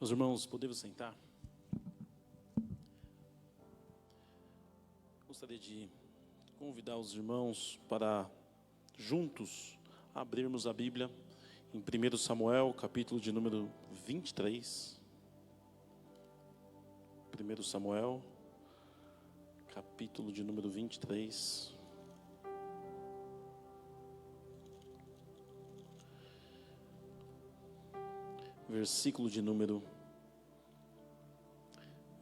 Meus irmãos, podemos sentar? Gostaria de convidar os irmãos para juntos abrirmos a Bíblia em 1 Samuel, capítulo de número 23. 1 Samuel, capítulo de número 23. Versículo de número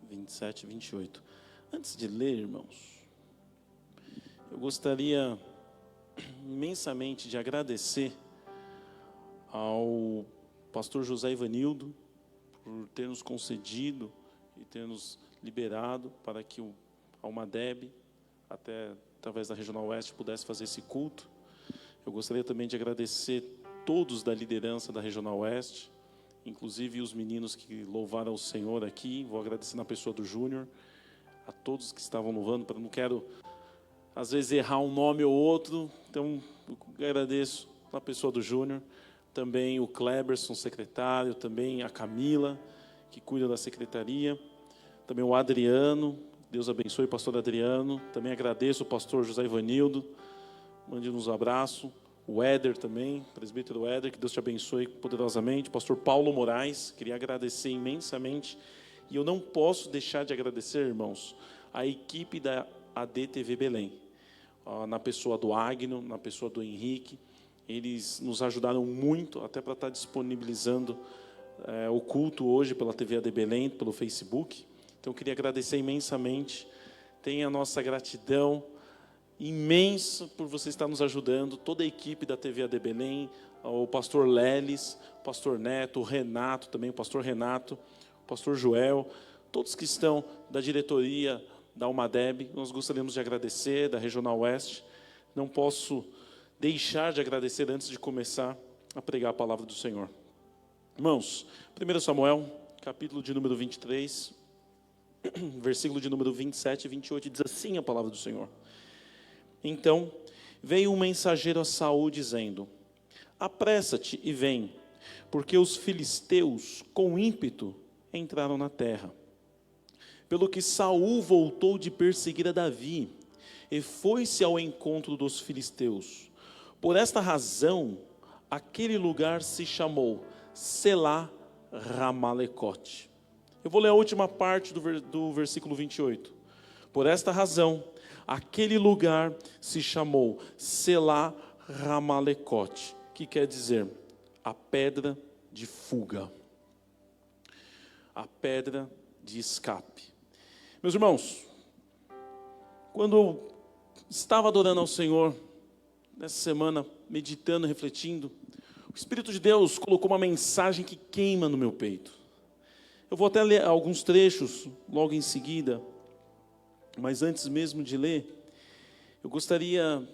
27 e 28. Antes de ler, irmãos, eu gostaria imensamente de agradecer ao pastor José Ivanildo por ter nos concedido e ter nos liberado para que a Almadeb, até através da Regional Oeste, pudesse fazer esse culto. Eu gostaria também de agradecer todos da liderança da Regional Oeste, inclusive os meninos que louvaram o Senhor aqui. Vou agradecer na pessoa do Júnior, a todos que estavam louvando, para não quero, às vezes, errar um nome ou outro. Então, eu agradeço na pessoa do Júnior, também o Kleberson, secretário, também a Camila, que cuida da secretaria, também o Adriano, Deus abençoe o pastor Adriano, também agradeço o pastor José Ivanildo, mande-nos um abraço. O Éder também, presbítero Éder, que Deus te abençoe poderosamente. Pastor Paulo Moraes, queria agradecer imensamente. E eu não posso deixar de agradecer, irmãos, a equipe da ADTV Belém. Na pessoa do Agno, na pessoa do Henrique. Eles nos ajudaram muito, até para estar disponibilizando o culto hoje pela TV AD Belém, pelo Facebook. Então eu queria agradecer imensamente. Tenha a nossa gratidão imenso por você estar nos ajudando, toda a equipe da TV AD Belém, o pastor Lelis, o pastor Neto, o Renato também, o pastor Renato, o pastor Joel, todos que estão da diretoria da Almadeb. Nós gostaríamos de agradecer, da Regional Oeste. Não posso deixar de agradecer antes de começar a pregar a palavra do Senhor. Irmãos, 1 Samuel, capítulo de número 23, versículo de número 27 e 28, diz assim a palavra do Senhor. Então veio um mensageiro a Saul dizendo: apressa-te e vem, porque os filisteus com ímpeto entraram na terra. Pelo que Saul voltou de perseguir a Davi e foi-se ao encontro dos filisteus. Por esta razão, aquele lugar se chamou Selá Ramalecote. Eu vou ler a última parte do versículo 28. Por esta razão, aquele lugar se chamou Selá Ramalecote, que quer dizer a pedra de fuga, a pedra de escape. Meus irmãos, quando eu estava adorando ao Senhor, nessa semana, meditando, refletindo, o Espírito de Deus colocou uma mensagem que queima no meu peito. Eu vou até ler alguns trechos logo em seguida, mas antes mesmo de ler, eu gostaria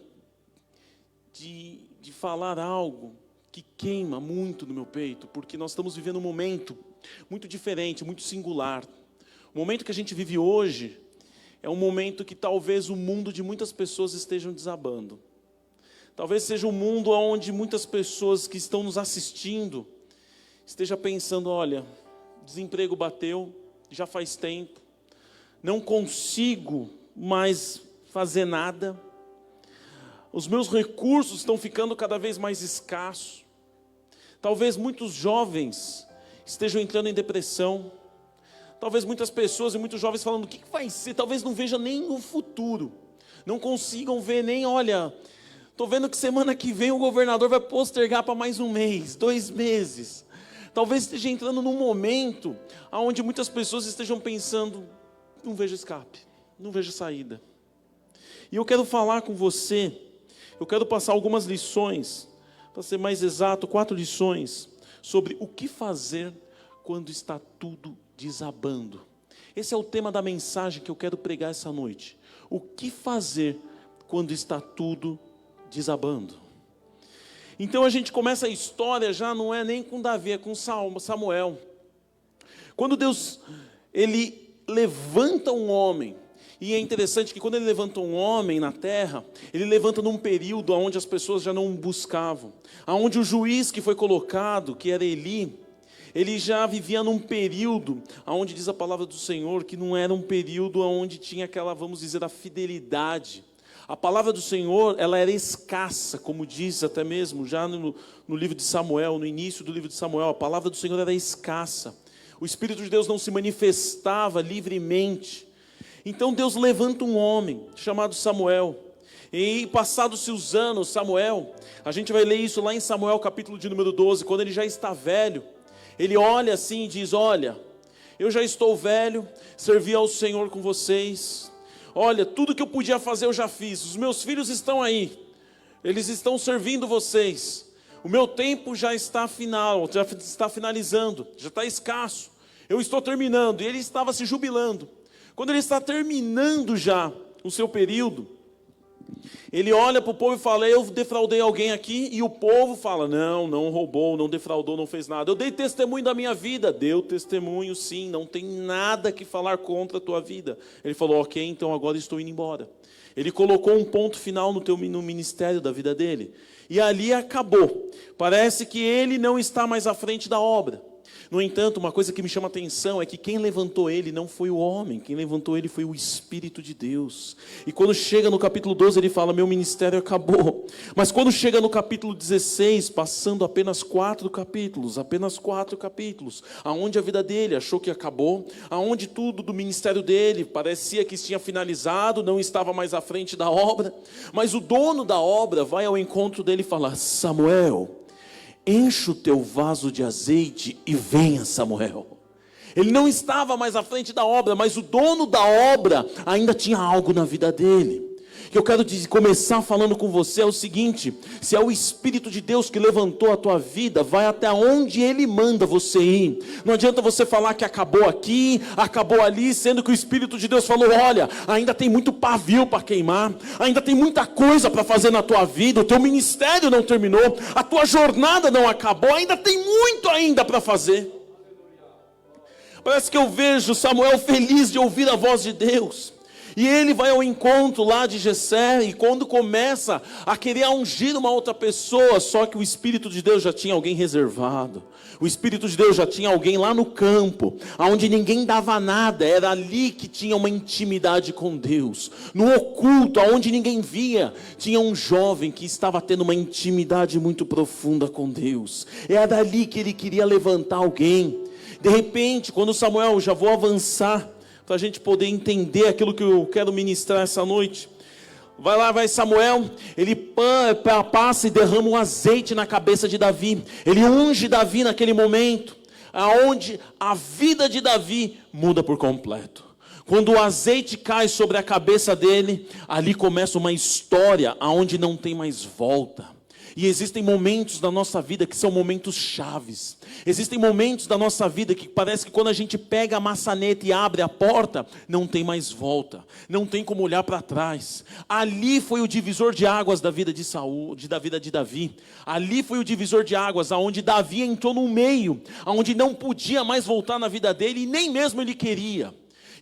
de falar algo que queima muito no meu peito, porque nós estamos vivendo um momento muito diferente, muito singular. O momento que a gente vive hoje é um momento que talvez o mundo de muitas pessoas estejam desabando. Talvez seja um mundo onde muitas pessoas que estão nos assistindo estejam pensando: olha, desemprego bateu, já faz tempo, não consigo mais fazer nada, os meus recursos estão ficando cada vez mais escassos. Talvez muitos jovens estejam entrando em depressão, talvez muitas pessoas e muitos jovens falando: o que vai ser? Talvez não vejam nem o futuro, não consigam ver nem, olha, estou vendo que semana que vem o governador vai postergar para mais um mês, 2 meses. Talvez esteja entrando num momento onde muitas pessoas estejam pensando: não vejo escape, não vejo saída. E eu quero falar com você, eu quero passar algumas lições, para ser mais exato, 4 lições, sobre o que fazer quando está tudo desabando. Esse é o tema da mensagem que eu quero pregar essa noite. O que fazer quando está tudo desabando? Então a gente começa a história, já não é nem com Davi, é com Samuel. Quando Deus, Ele levanta um homem, e é interessante que quando Ele levanta um homem na terra, Ele levanta num período onde as pessoas já não buscavam, onde o juiz que foi colocado, que era Eli, ele já vivia num período, onde diz a palavra do Senhor, que não era um período onde tinha aquela, vamos dizer, a fidelidade. A palavra do Senhor, ela era escassa, como diz até mesmo, já no livro de Samuel, no início do livro de Samuel, a palavra do Senhor era escassa. O Espírito de Deus não se manifestava livremente. Então Deus levanta um homem, chamado Samuel. E passados-se os anos, Samuel, a gente vai ler isso lá em Samuel, capítulo de número 12, quando ele já está velho, ele olha assim e diz, olha, eu já estou velho, servi ao Senhor com vocês, olha, tudo que eu podia fazer eu já fiz, os meus filhos estão aí, eles estão servindo vocês, o meu tempo já está finalizando, já está escasso, eu estou terminando, e ele estava se jubilando. Quando ele está terminando já o seu período, ele olha para o povo e fala, eu defraudei alguém aqui, e o povo fala, não roubou, não defraudou, não fez nada, eu dei testemunho da minha vida, deu testemunho sim, não tem nada que falar contra a tua vida. Ele falou, ok, então agora estou indo embora. Ele colocou um ponto final no ministério da vida dele, e ali acabou. Parece que ele não está mais à frente da obra. No entanto, uma coisa que me chama a atenção é que quem levantou ele não foi o homem, quem levantou ele foi o Espírito de Deus. E quando chega no capítulo 12, ele fala, meu ministério acabou. Mas quando chega no capítulo 16, passando apenas 4 capítulos, aonde a vida dele achou que acabou, aonde tudo do ministério dele parecia que tinha finalizado, não estava mais à frente da obra, mas o dono da obra vai ao encontro dele e fala, Samuel, enche o teu vaso de azeite e venha, Samuel. Ele não estava mais à frente da obra, mas o dono da obra ainda tinha algo na vida dele. O que eu quero começar falando com você é o seguinte, se é o Espírito de Deus que levantou a tua vida, vai até onde Ele manda você ir. Não adianta você falar que acabou aqui, acabou ali, sendo que o Espírito de Deus falou, olha, ainda tem muito pavio para queimar, ainda tem muita coisa para fazer na tua vida, o teu ministério não terminou, a tua jornada não acabou, ainda tem muito ainda para fazer. Parece que eu vejo Samuel feliz de ouvir a voz de Deus. E ele vai ao encontro lá de Jessé, e quando começa a querer ungir uma outra pessoa, só que o Espírito de Deus já tinha alguém reservado. O Espírito de Deus já tinha alguém lá no campo, onde ninguém dava nada, era ali que tinha uma intimidade com Deus. No oculto, onde ninguém via, tinha um jovem que estava tendo uma intimidade muito profunda com Deus. Era ali que ele queria levantar alguém. De repente, quando Samuel, já vou avançar, para a gente poder entender aquilo que eu quero ministrar essa noite. Vai Samuel, ele passa e derrama um azeite na cabeça de Davi. Ele unge Davi naquele momento, aonde a vida de Davi muda por completo. Quando o azeite cai sobre a cabeça dele, ali começa uma história aonde não tem mais volta. E existem momentos da nossa vida que são momentos chaves. Existem momentos da nossa vida que parece que quando a gente pega a maçaneta e abre a porta, não tem mais volta. Não tem como olhar para trás. Ali foi o divisor de águas da vida de Saul, da vida de Davi. Ali foi o divisor de águas aonde Davi entrou no meio, aonde não podia mais voltar na vida dele e nem mesmo ele queria.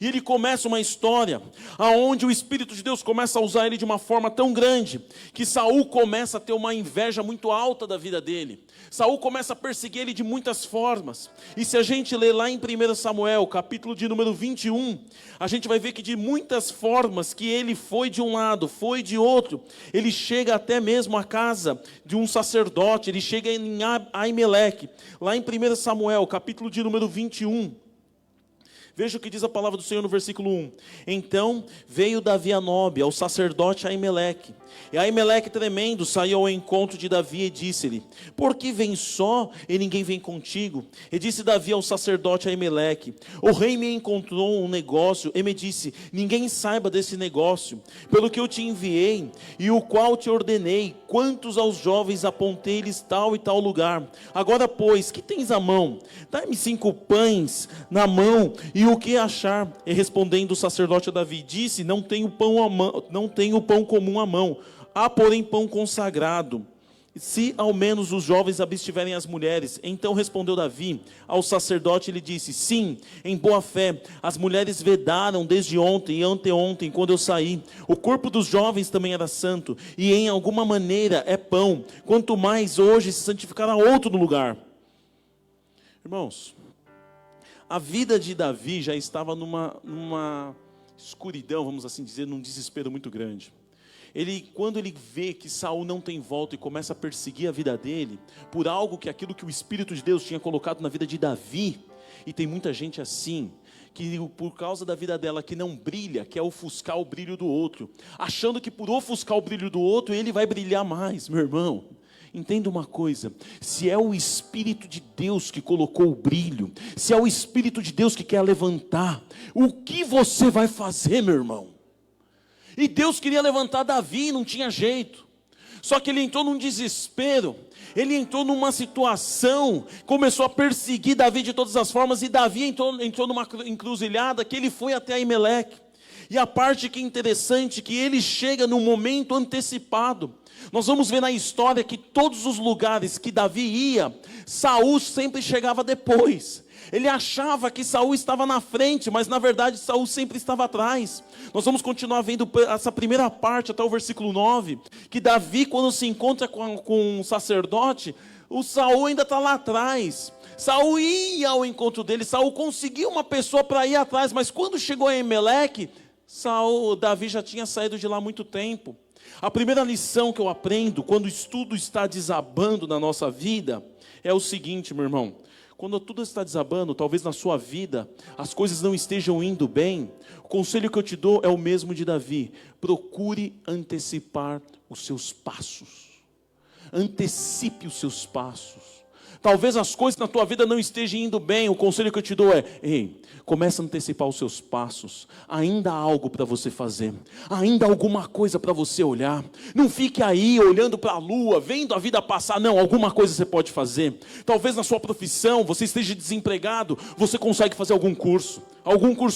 E ele começa uma história aonde o Espírito de Deus começa a usar ele de uma forma tão grande que Saul começa a ter uma inveja muito alta da vida dele. Saul começa a perseguir ele de muitas formas. E se a gente ler lá em 1 Samuel, capítulo de número 21, a gente vai ver que de muitas formas que ele foi de um lado, foi de outro, ele chega até mesmo à casa de um sacerdote, ele chega em Aimeleque, lá em 1 Samuel, capítulo de número 21. Veja o que diz a palavra do Senhor no versículo 1. Então veio Davi a Nobe, ao sacerdote Aimeleque. E Aimeleque tremendo saiu ao encontro de Davi e disse-lhe, por que vem só e ninguém vem contigo? E disse Davi ao sacerdote Aimeleque, o rei me encontrou um negócio e me disse, ninguém saiba desse negócio, pelo que eu te enviei e o qual te ordenei, quantos aos jovens apontei-lhes tal e tal lugar. Agora pois, que tens à mão? Dá-me 5 pães na mão e o que achar? E respondendo o sacerdote a Davi, disse, não tenho pão comum à mão, há porém pão consagrado, se ao menos os jovens abstiverem as mulheres. Então respondeu Davi ao sacerdote e lhe disse, sim, em boa fé, as mulheres vedaram desde ontem e anteontem, quando eu saí. O corpo dos jovens também era santo, e em alguma maneira é pão, quanto mais hoje se santificará outro no lugar. Irmãos, a vida de Davi já estava numa escuridão, vamos assim dizer, num desespero muito grande. Quando ele vê que Saul não tem volta e começa a perseguir a vida dele, por aquilo que o Espírito de Deus tinha colocado na vida de Davi, e tem muita gente assim, que por causa da vida dela que não brilha, quer ofuscar o brilho do outro, achando que por ofuscar o brilho do outro, ele vai brilhar mais. Meu irmão, entenda uma coisa, se é o Espírito de Deus que colocou o brilho, se é o Espírito de Deus que quer levantar, o que você vai fazer, meu irmão? E Deus queria levantar Davi, não tinha jeito. Só que ele entrou num desespero, ele entrou numa situação, começou a perseguir Davi de todas as formas, e Davi entrou numa encruzilhada que ele foi até Aimeleque. E a parte que é interessante, que ele chega num momento antecipado. Nós vamos ver na história que todos os lugares que Davi ia, Saul sempre chegava depois. Ele achava que Saul estava na frente, mas na verdade Saul sempre estava atrás. Nós vamos continuar vendo essa primeira parte até o versículo 9, que Davi, quando se encontra com um sacerdote, o Saul ainda está lá atrás. Saul ia ao encontro dele, Saul conseguiu uma pessoa para ir atrás, mas quando chegou a Eimeleque, Davi já tinha saído de lá há muito tempo. A primeira lição que eu aprendo quando tudo está desabando na nossa vida é o seguinte, meu irmão: quando tudo está desabando, talvez na sua vida as coisas não estejam indo bem, o conselho que eu te dou é o mesmo de Davi: procure antecipar os seus passos. Antecipe os seus passos. Talvez as coisas na tua vida não estejam indo bem, o conselho que eu te dou é: ei, começa a antecipar os seus passos. Ainda há algo para você fazer, ainda há alguma coisa para você olhar. Não fique aí olhando para a lua, vendo a vida passar. Não, alguma coisa você pode fazer. Talvez na sua profissão você esteja desempregado, você consegue fazer algum curso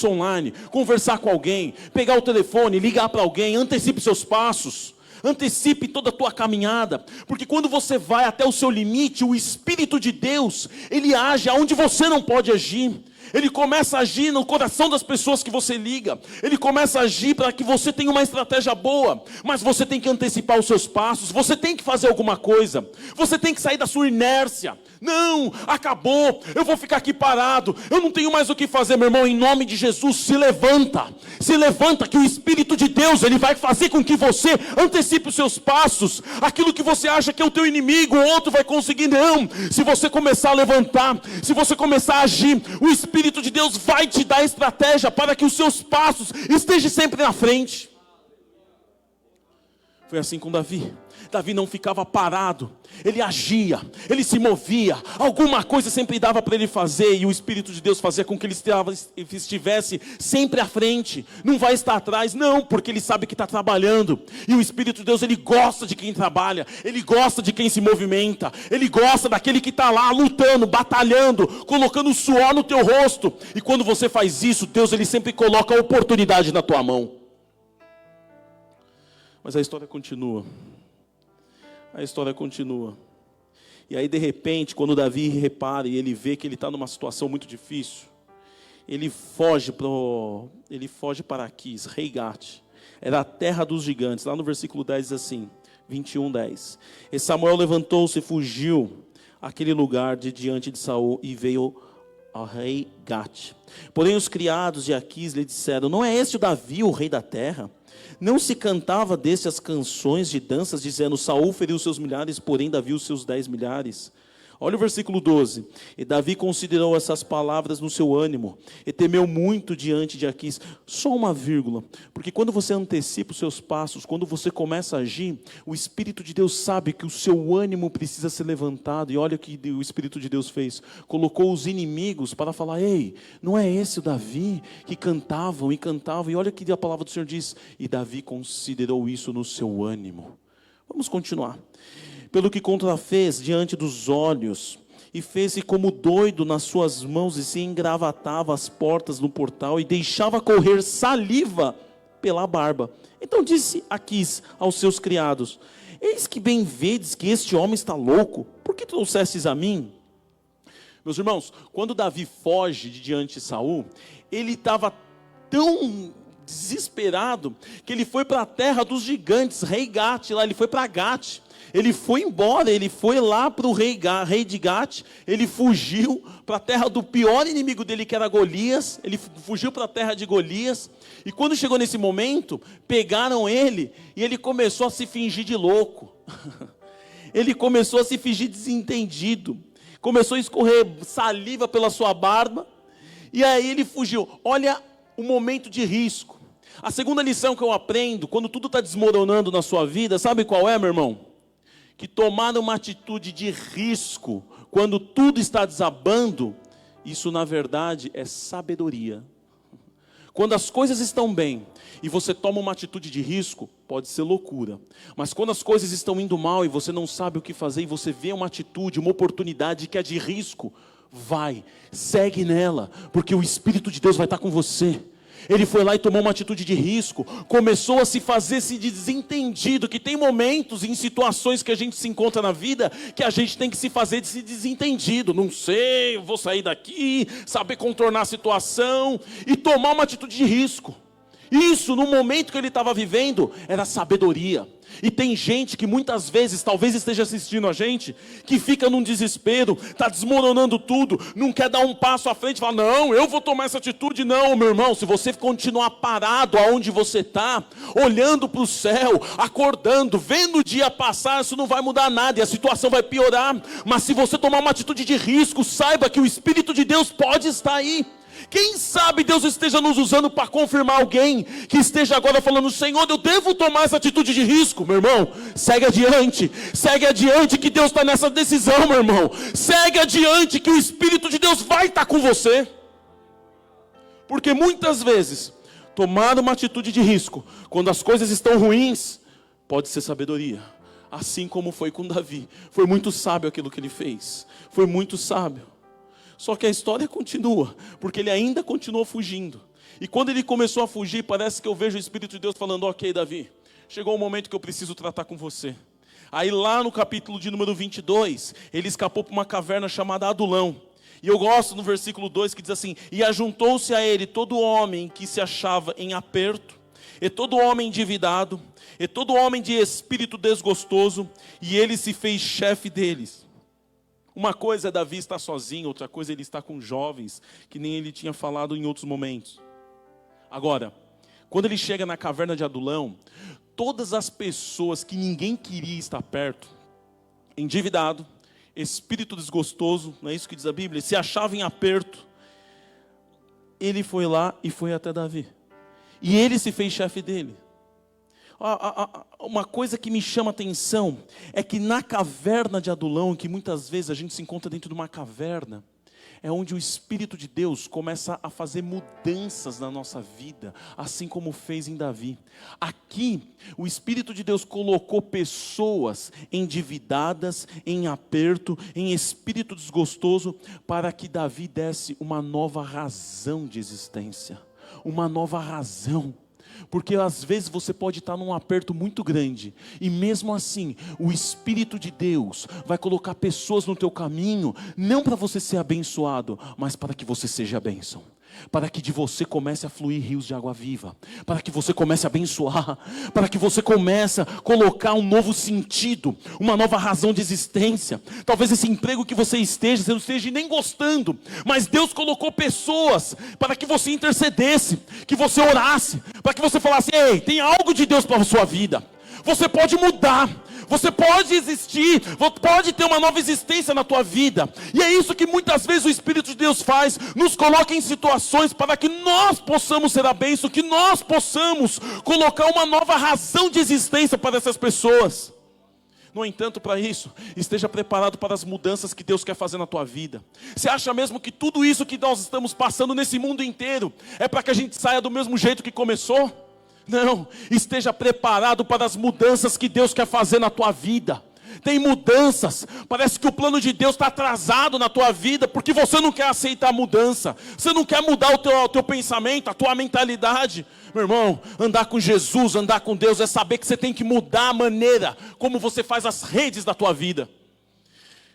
online, conversar com alguém, pegar o telefone, ligar para alguém. Antecipe seus passos. Antecipe toda a tua caminhada, porque quando você vai até o seu limite, o Espírito de Deus, ele age aonde você não pode agir. Ele começa a agir no coração das pessoas que você liga. Ele começa a agir para que você tenha uma estratégia boa. Mas você tem que antecipar os seus passos. Você tem que fazer alguma coisa. Você tem que sair da sua inércia. Não, acabou, eu vou ficar aqui parado, eu não tenho mais o que fazer. Meu irmão, em nome de Jesus, se levanta, que o Espírito de Deus, ele vai fazer com que você antecipe os seus passos. Aquilo que você acha que é o teu inimigo, o outro vai conseguir. Não, se você começar a levantar, se você começar a agir, o Espírito de Deus vai te dar estratégia para que os seus passos estejam sempre na frente. Foi assim com Davi. Davi não ficava parado, ele agia, ele se movia, alguma coisa sempre dava para ele fazer, e o Espírito de Deus fazia com que ele estivesse sempre à frente, não vai estar atrás, não, porque ele sabe que está trabalhando, e o Espírito de Deus, ele gosta de quem trabalha, ele gosta de quem se movimenta, ele gosta daquele que está lá lutando, batalhando, colocando suor no teu rosto, e quando você faz isso, Deus, ele sempre coloca a oportunidade na tua mão. Mas a história continua. E aí de repente, quando Davi repara e ele vê que ele está numa situação muito difícil, ele foge para Aquis, rei Gate. Era a terra dos gigantes. Lá no versículo 10 diz assim, 21:10. E Samuel levantou-se e fugiu àquele lugar de diante de Saul e veio ao rei Gate. Porém os criados de Aquis lhe disseram: não é este o Davi, o rei da terra? Não se cantava desse as canções de danças, dizendo: Saul feriu seus milhares, porém Davi os seus 10 milhares. Olha o versículo 12. E Davi considerou essas palavras no seu ânimo, e temeu muito diante de Aquis. Só uma vírgula, porque quando você antecipa os seus passos, quando você começa a agir, o Espírito de Deus sabe que o seu ânimo precisa ser levantado. E olha o que o Espírito de Deus fez. Colocou os inimigos para falar: ei, não é esse o Davi que cantavam e cantavam? E olha o que a palavra do Senhor diz. E Davi considerou isso no seu ânimo. Vamos continuar. Pelo que contrafez diante dos olhos, e fez-se como doido nas suas mãos, e se engravatava as portas no portal, e deixava correr saliva pela barba. Então disse Aquis aos seus criados: eis que bem vedes que este homem está louco, por que trouxestes a mim? Meus irmãos, quando Davi foge de diante de Saul, ele estava tão desesperado, que ele foi para a terra dos gigantes, rei Gate, lá ele foi para Gate. Ele foi embora, ele foi lá para o rei de Gate, ele fugiu para a terra do pior inimigo dele, que era Golias, ele fugiu para a terra de Golias, e quando chegou nesse momento, pegaram ele, e ele começou a se fingir de louco, ele começou a se fingir desentendido, começou a escorrer saliva pela sua barba, e aí ele fugiu. Olha o momento de risco. A segunda lição que eu aprendo, quando tudo está desmoronando na sua vida, sabe qual é, meu irmão? Que tomar uma atitude de risco, quando tudo está desabando, isso na verdade é sabedoria. Quando as coisas estão bem, e você toma uma atitude de risco, pode ser loucura. Mas quando as coisas estão indo mal, e você não sabe o que fazer, e você vê uma atitude, uma oportunidade que é de risco, vai, segue nela, porque o Espírito de Deus vai estar com você. Ele foi lá e tomou uma atitude de risco, começou a se fazer esse desentendido, que tem momentos em situações que a gente se encontra na vida, que a gente tem que se fazer desse desentendido, não sei, vou sair daqui, saber contornar a situação, e tomar uma atitude de risco. Isso, no momento que ele estava vivendo, era sabedoria. E tem gente que muitas vezes, talvez esteja assistindo a gente, que fica num desespero, está desmoronando tudo, não quer dar um passo à frente, fala, não, eu vou tomar essa atitude. Não, meu irmão, se você continuar parado aonde você está, olhando para o céu, acordando, vendo o dia passar, isso não vai mudar nada, e a situação vai piorar. Mas se você tomar uma atitude de risco, saiba que o Espírito de Deus pode estar aí. Quem sabe Deus esteja nos usando para confirmar alguém que esteja agora falando, Senhor, eu devo tomar essa atitude de risco. Meu irmão, segue adiante que Deus está nessa decisão, meu irmão. Segue adiante que o Espírito de Deus vai estar com você. Porque muitas vezes, tomar uma atitude de risco, quando as coisas estão ruins, pode ser sabedoria. Assim como foi com Davi. Foi muito sábio aquilo que ele fez. Foi muito sábio. Só que a história continua, porque ele ainda continuou fugindo. E quando ele começou a fugir, parece que eu vejo o Espírito de Deus falando, ok, Davi, chegou o momento que eu preciso tratar com você. Aí lá no capítulo de número 22, ele escapou para uma caverna chamada Adulão. E eu gosto no versículo 2 que diz assim, e ajuntou-se a ele todo homem que se achava em aperto, e todo homem endividado, e todo homem de espírito desgostoso, e ele se fez chefe deles. Uma coisa é Davi estar sozinho, outra coisa é ele estar com jovens, que nem ele tinha falado em outros momentos. Agora, quando ele chega na caverna de Adulão, todas as pessoas que ninguém queria estar perto, endividado, espírito desgostoso, não é isso que diz a Bíblia, se achava em aperto, ele foi lá e foi até Davi. E ele se fez chefe dele. Uma coisa que me chama a atenção é que na caverna de Adulão, que muitas vezes a gente se encontra dentro de uma caverna, é onde o Espírito de Deus começa a fazer mudanças na nossa vida, assim como fez em Davi. Aqui, o Espírito de Deus colocou pessoas endividadas, em aperto, em espírito desgostoso, para que Davi desse uma nova razão de existência, uma nova razão. Porque às vezes você pode estar num aperto muito grande, e mesmo assim, o Espírito de Deus vai colocar pessoas no teu caminho, não para você ser abençoado, mas para que você seja a bênção. Para que de você comece a fluir rios de água viva, para que você comece a abençoar, para que você comece a colocar um novo sentido, uma nova razão de existência. Talvez esse emprego que você não esteja nem gostando, mas Deus colocou pessoas para que você intercedesse, que você orasse, para que você falasse, ei, tem algo de Deus para a sua vida, você pode mudar, você pode existir, pode ter uma nova existência na tua vida. E é isso que muitas vezes o Espírito de Deus faz, nos coloca em situações para que nós possamos ser a bênção, que nós possamos colocar uma nova razão de existência para essas pessoas. No entanto, para isso, esteja preparado para as mudanças que Deus quer fazer na tua vida. Você acha mesmo que tudo isso que nós estamos passando nesse mundo inteiro é para que a gente saia do mesmo jeito que começou? Não, esteja preparado para as mudanças que Deus quer fazer na tua vida. Tem mudanças, parece que o plano de Deus está atrasado na tua vida, porque você não quer aceitar a mudança, você não quer mudar o teu pensamento, a tua mentalidade. Meu irmão, andar com Jesus, andar com Deus, é saber que você tem que mudar a maneira como você faz as redes da tua vida.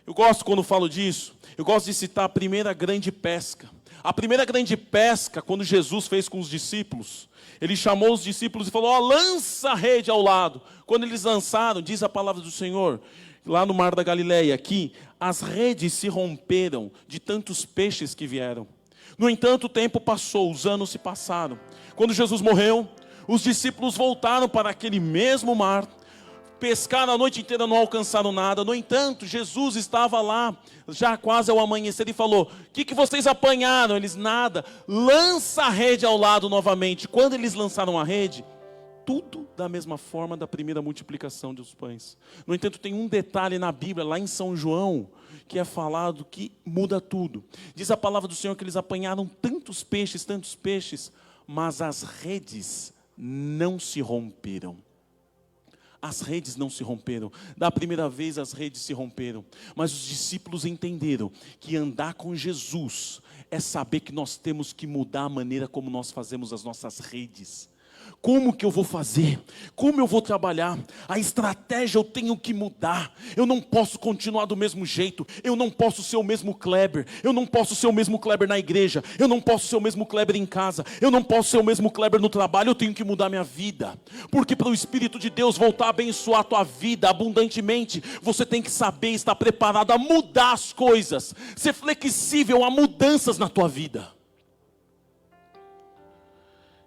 Eu gosto, quando falo disso, eu gosto de citar a primeira grande pesca. A primeira grande pesca, quando Jesus fez com os discípulos, ele chamou os discípulos e falou: ó, lança a rede ao lado. Quando eles lançaram, diz a palavra do Senhor, lá no mar da Galileia, que as redes se romperam de tantos peixes que vieram. No entanto, o tempo passou, os anos se passaram. Quando Jesus morreu, os discípulos voltaram para aquele mesmo mar, pescaram a noite inteira, não alcançaram nada. No entanto, Jesus estava lá, já quase ao amanhecer, e falou: o que vocês apanharam? Eles: nada. Lança a rede ao lado novamente. Quando eles lançaram a rede, tudo da mesma forma da primeira multiplicação dos pães. No entanto, tem um detalhe na Bíblia, lá em São João, que é falado que muda tudo. Diz a palavra do Senhor que eles apanharam tantos peixes, mas as redes não se romperam. As redes não se romperam. Da primeira vez as redes se romperam. Mas os discípulos entenderam que andar com Jesus é saber que nós temos que mudar a maneira como nós fazemos as nossas redes. Como que eu vou fazer? Como eu vou trabalhar? A estratégia eu tenho que mudar. Eu não posso continuar do mesmo jeito. Eu não posso ser o mesmo Kleber. Eu não posso ser o mesmo Kleber na igreja. Eu não posso ser o mesmo Kleber em casa. Eu não posso ser o mesmo Kleber no trabalho. Eu tenho que mudar minha vida. Porque para o Espírito de Deus voltar a abençoar a tua vida abundantemente, você tem que saber estar preparado a mudar as coisas. Ser flexível a mudanças na tua vida.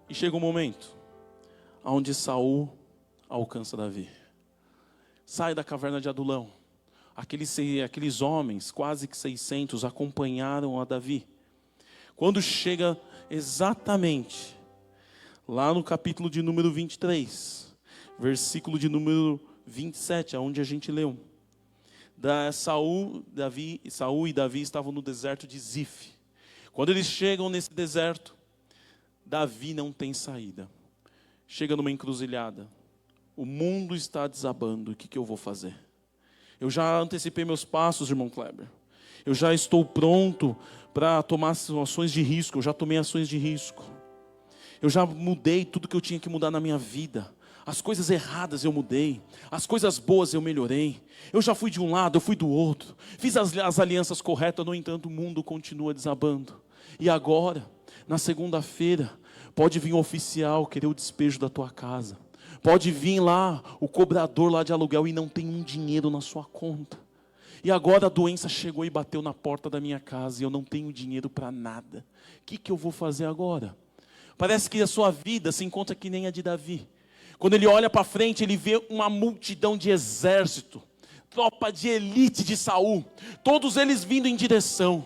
E chega um momento onde Saul alcança Davi. Sai da caverna de Adulão. Aqueles homens, quase que 600, acompanharam a Davi. Quando chega exatamente lá no capítulo de número 23, versículo de número 27, aonde a gente leu. Saul e Davi estavam no deserto de Zif. Quando eles chegam nesse deserto, Davi não tem saída. Chega numa encruzilhada. O mundo está desabando. O que eu vou fazer? Eu já antecipei meus passos, irmão Kleber. Eu já estou pronto para tomar ações de risco. Eu já tomei ações de risco. Eu já mudei tudo que eu tinha que mudar na minha vida. As coisas erradas eu mudei. As coisas boas eu melhorei. Eu já fui de um lado, eu fui do outro. Fiz as alianças corretas. No entanto, o mundo continua desabando. E agora, na segunda-feira, pode vir um oficial querer o despejo da tua casa. Pode vir lá o cobrador lá de aluguel e não tem um dinheiro na sua conta. E agora a doença chegou e bateu na porta da minha casa e eu não tenho dinheiro para nada. O que eu vou fazer agora? Parece que a sua vida se encontra que nem a de Davi. Quando ele olha para frente, ele vê uma multidão de exército, tropa de elite de Saul, todos eles vindo em direção.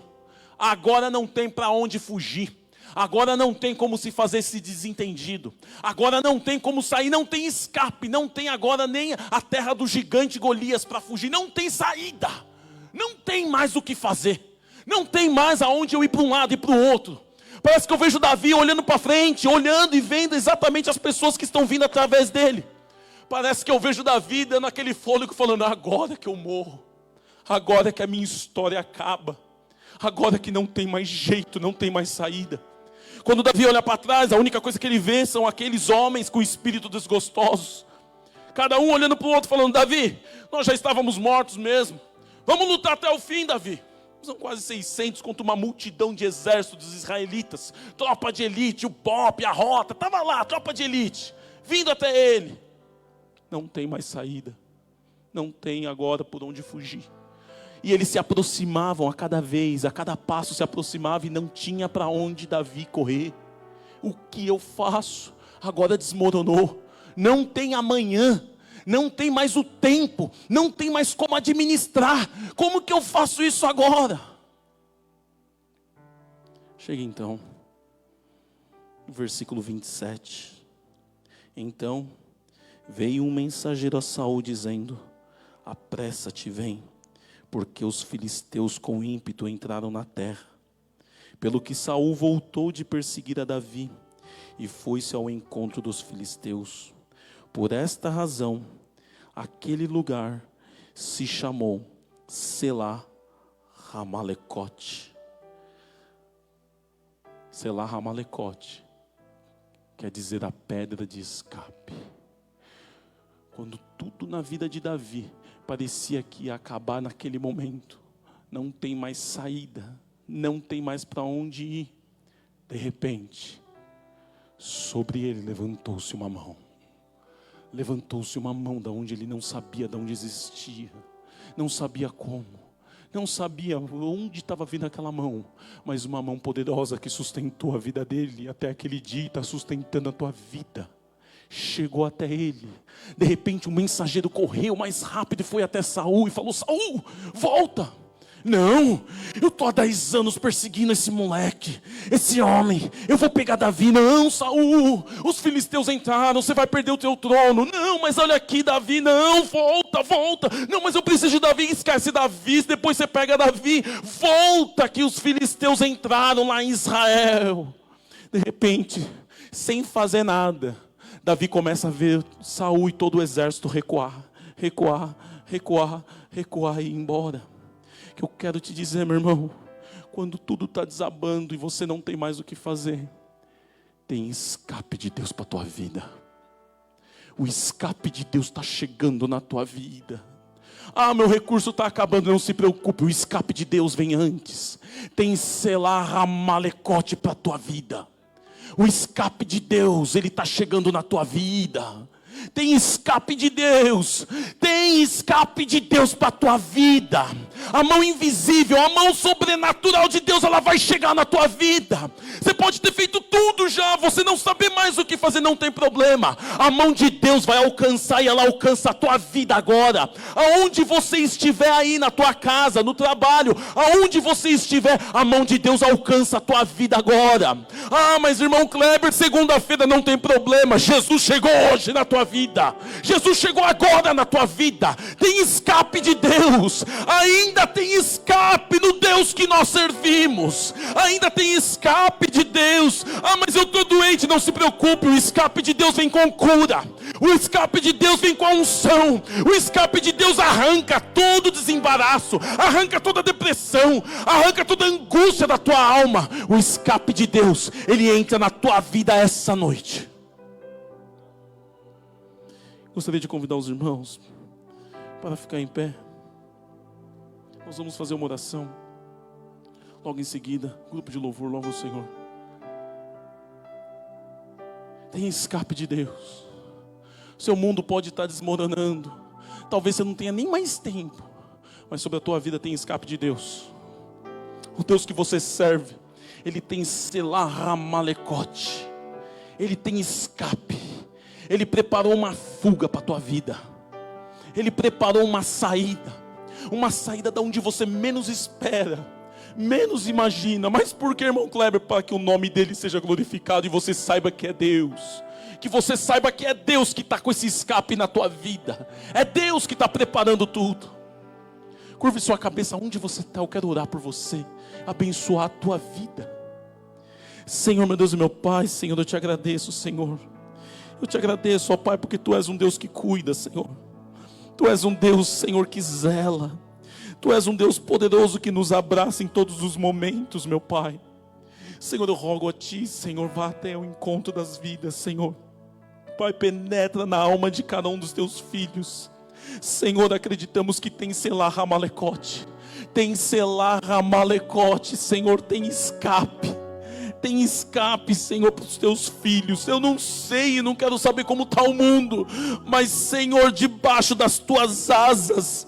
Agora não tem para onde fugir. Agora não tem como se fazer esse desentendido. Agora não tem como sair, não tem escape. Não tem agora nem a terra do gigante Golias para fugir. Não tem saída. Não tem mais o que fazer. Não tem mais aonde eu ir para um lado e para o outro. Parece que eu vejo Davi olhando para frente, olhando e vendo exatamente as pessoas que estão vindo através dele. Parece que eu vejo Davi dando aquele fôlego falando: agora que eu morro. Agora que a minha história acaba. Agora que não tem mais jeito, não tem mais saída. Quando Davi olha para trás, a única coisa que ele vê são aqueles homens com espírito desgostosos. Cada um olhando para o outro falando: Davi, nós já estávamos mortos mesmo. Vamos lutar até o fim, Davi. São quase 600 contra uma multidão de exércitos dos israelitas. Tropa de elite, o Pop, a Rota, estava lá, tropa de elite. Vindo até ele. Não tem mais saída. Não tem agora por onde fugir. E eles se aproximavam a cada vez, a cada passo se aproximava e não tinha para onde Davi correr. O que eu faço? Agora desmoronou. Não tem amanhã, não tem mais o tempo, não tem mais como administrar. Como que eu faço isso agora? Chega então, versículo 27. Então veio um mensageiro a Saul dizendo: apressa-te, vem, porque os filisteus com ímpeto entraram na terra. Pelo que Saul voltou de perseguir a Davi e foi-se ao encontro dos filisteus. Por esta razão, aquele lugar se chamou Selá Ramalecote. Selá Ramalecote quer dizer a pedra de escape. Quando tudo na vida de Davi parecia que ia acabar naquele momento, não tem mais saída, não tem mais para onde ir. De repente, sobre ele levantou-se uma mão. Levantou-se uma mão da onde ele não sabia de onde existia. Não sabia como. Não sabia onde estava vindo aquela mão. Mas uma mão poderosa que sustentou a vida dele até aquele dia e está sustentando a tua vida. Chegou até ele. De repente um mensageiro correu mais rápido e foi até Saul e falou: Saul, volta. Não, eu estou há 10 anos perseguindo esse moleque, esse homem. Eu vou pegar Davi. Não, Saul, os filisteus entraram, você vai perder o teu trono. Não, mas olha aqui, Davi. Não, volta, volta. Não, mas eu preciso de Davi. Esquece Davi, depois você pega Davi. Volta, que os filisteus entraram lá em Israel. De repente, sem fazer nada, Davi começa a ver Saul e todo o exército recuar, recuar, recuar, recuar e ir embora. Que eu quero te dizer, meu irmão, quando tudo está desabando e você não tem mais o que fazer, tem escape de Deus para a tua vida. O escape de Deus está chegando na tua vida. Ah, meu recurso está acabando, não se preocupe, o escape de Deus vem antes. Tem selar ramalecote para a tua vida. O escape de Deus, ele está chegando na tua vida. Tem escape de Deus. Tem escape de Deus para a tua vida. A mão invisível, a mão sobrenatural de Deus, ela vai chegar na tua vida. Você pode ter feito tudo já, você não saber mais o que fazer, não tem problema. A mão de Deus vai alcançar e ela alcança a tua vida agora. Aonde você estiver aí na tua casa, no trabalho, aonde você estiver, a mão de Deus alcança a tua vida agora. Ah, mas irmão Kleber, segunda-feira não tem problema. Jesus chegou hoje na tua vida. Jesus chegou agora na tua vida. Tem escape de Deus. Ainda tem escape no Deus que nós servimos. Ainda tem escape de Deus. Ah, mas eu estou doente, não se preocupe. O escape de Deus vem com cura. O escape de Deus vem com a unção. O escape de Deus arranca todo desembaraço, arranca toda depressão, arranca toda angústia da tua alma. O escape de Deus, ele entra na tua vida essa noite. Gostaria de convidar os irmãos para ficar em pé. Nós vamos fazer uma oração. Logo em seguida, grupo de louvor, louva o Senhor. Tem escape de Deus. Seu mundo pode estar desmoronando. Talvez você não tenha nem mais tempo. Mas sobre a tua vida tem escape de Deus. O Deus que você serve, ele tem selar ramalecote. Ele tem escape. Ele preparou uma fuga para a tua vida. Ele preparou uma saída. Uma saída da onde você menos espera, menos imagina. Mas por que, irmão Kleber? Para que o nome dele seja glorificado e você saiba que é Deus. Que você saiba que é Deus que está com esse escape na tua vida. É Deus que está preparando tudo. Curve sua cabeça onde você está. Eu quero orar por você, abençoar a tua vida. Senhor, meu Deus e meu Pai, Senhor, eu te agradeço, Senhor. Eu te agradeço, ó Pai, porque Tu és um Deus que cuida, Senhor. Tu és um Deus, Senhor, que zela. Tu és um Deus poderoso que nos abraça em todos os momentos, meu Pai. Senhor, eu rogo a Ti, Senhor, vá até o encontro das vidas, Senhor. Pai, penetra na alma de cada um dos Teus filhos. Senhor, acreditamos que tem selar ramalecote. Tem selar ramalecote, Senhor, tem escape. Tem escape, Senhor, para os teus filhos. Eu não sei, não quero saber como está o mundo, mas, Senhor, debaixo das tuas asas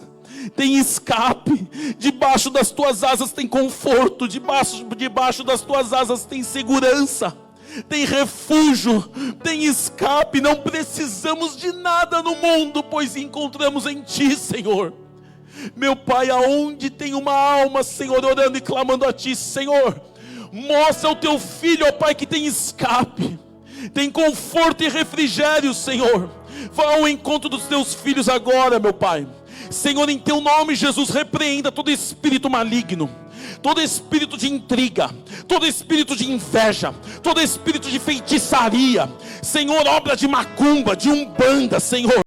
tem escape, debaixo das tuas asas tem conforto, debaixo das tuas asas tem segurança, tem refúgio, tem escape. Não precisamos de nada no mundo, pois encontramos em Ti, Senhor. Meu Pai, aonde tem uma alma, Senhor, orando e clamando a Ti, Senhor, mostra ao Teu filho, ó Pai, que tem escape, tem conforto e refrigério, Senhor. Vá ao encontro dos Teus filhos agora, meu Pai. Senhor, em Teu nome, Jesus, repreenda todo espírito maligno, todo espírito de intriga, todo espírito de inveja, todo espírito de feitiçaria, Senhor, obra de macumba, de umbanda, Senhor.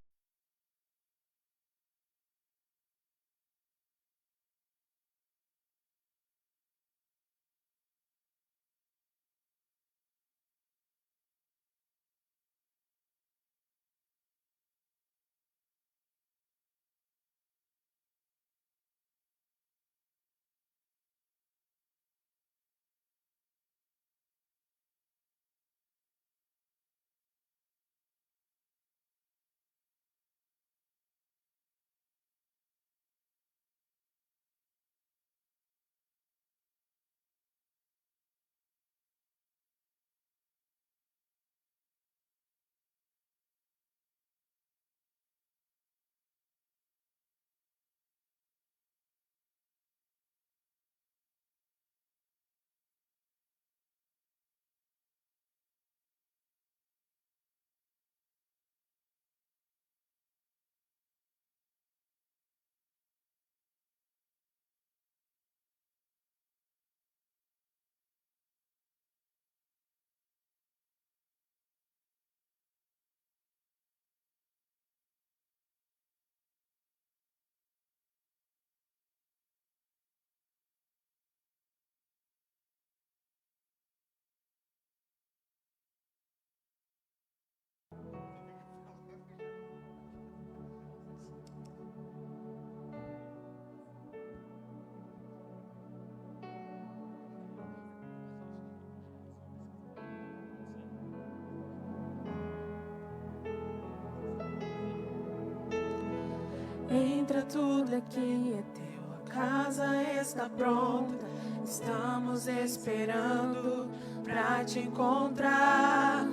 Entra, tudo aqui é teu, a casa está pronta. Estamos esperando pra te encontrar.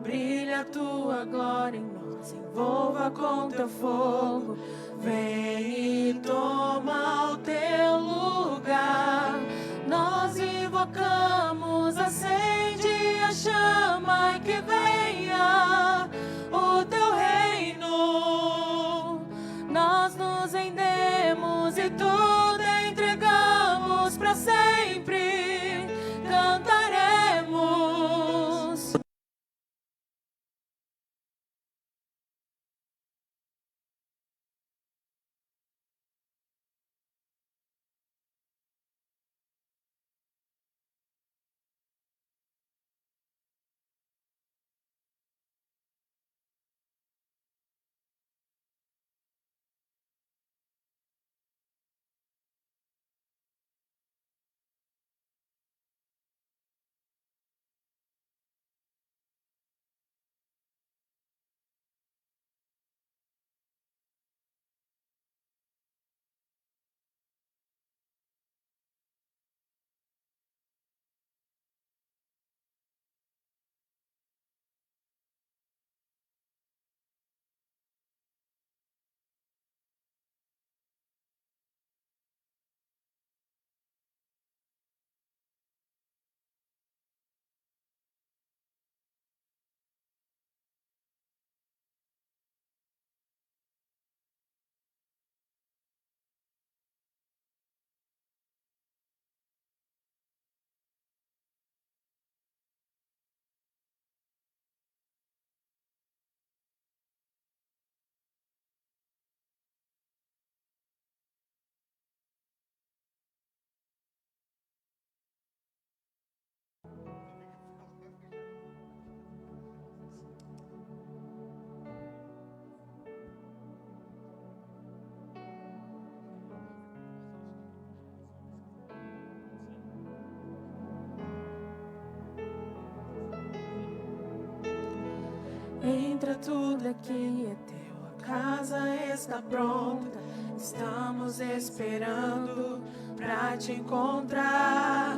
Brilha a tua glória em nós, envolva com teu fogo. Vem e toma o teu lugar. Nós invocamos, acende a chama e que venha o teu reino. Nós nos rendemos e tudo entregamos para sempre. Cantaremos. Entra, tudo aqui é teu, a casa está pronta. Estamos esperando pra te encontrar.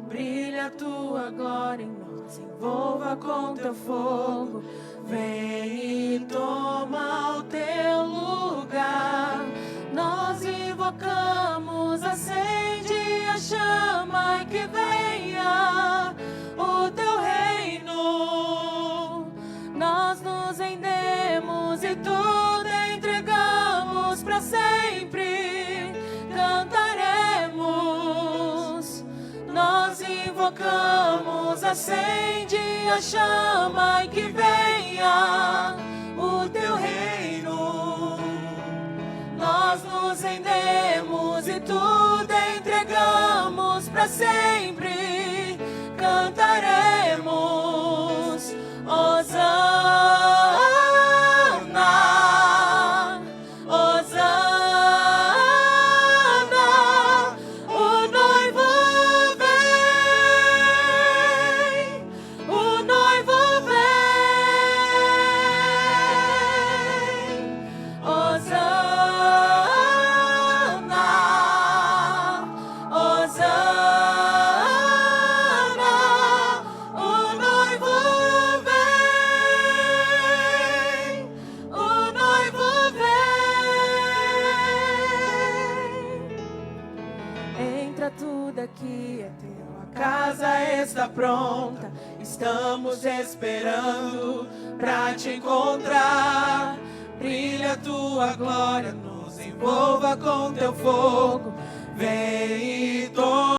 Brilha a tua glória em nós, envolva com teu fogo. Vem e toma o teu lugar. Nós invocamos, acende a chama e que venha o teu reino. Nós nos rendemos e tudo entregamos para sempre. Cantaremos. Nós invocamos, acende a chama e que venha o teu reino. Nós nos rendemos e tudo entregamos para sempre. Cantaremos. Hosana, Hosana, o noivo vem, o noivo vem. Hosana, Hosana, o noivo vem, o noivo vem. Entra, tudo aqui é teu, a casa está pronta. Estamos esperando pra te encontrar. Brilha a tua glória, nos envolva com teu fogo. Vem e toma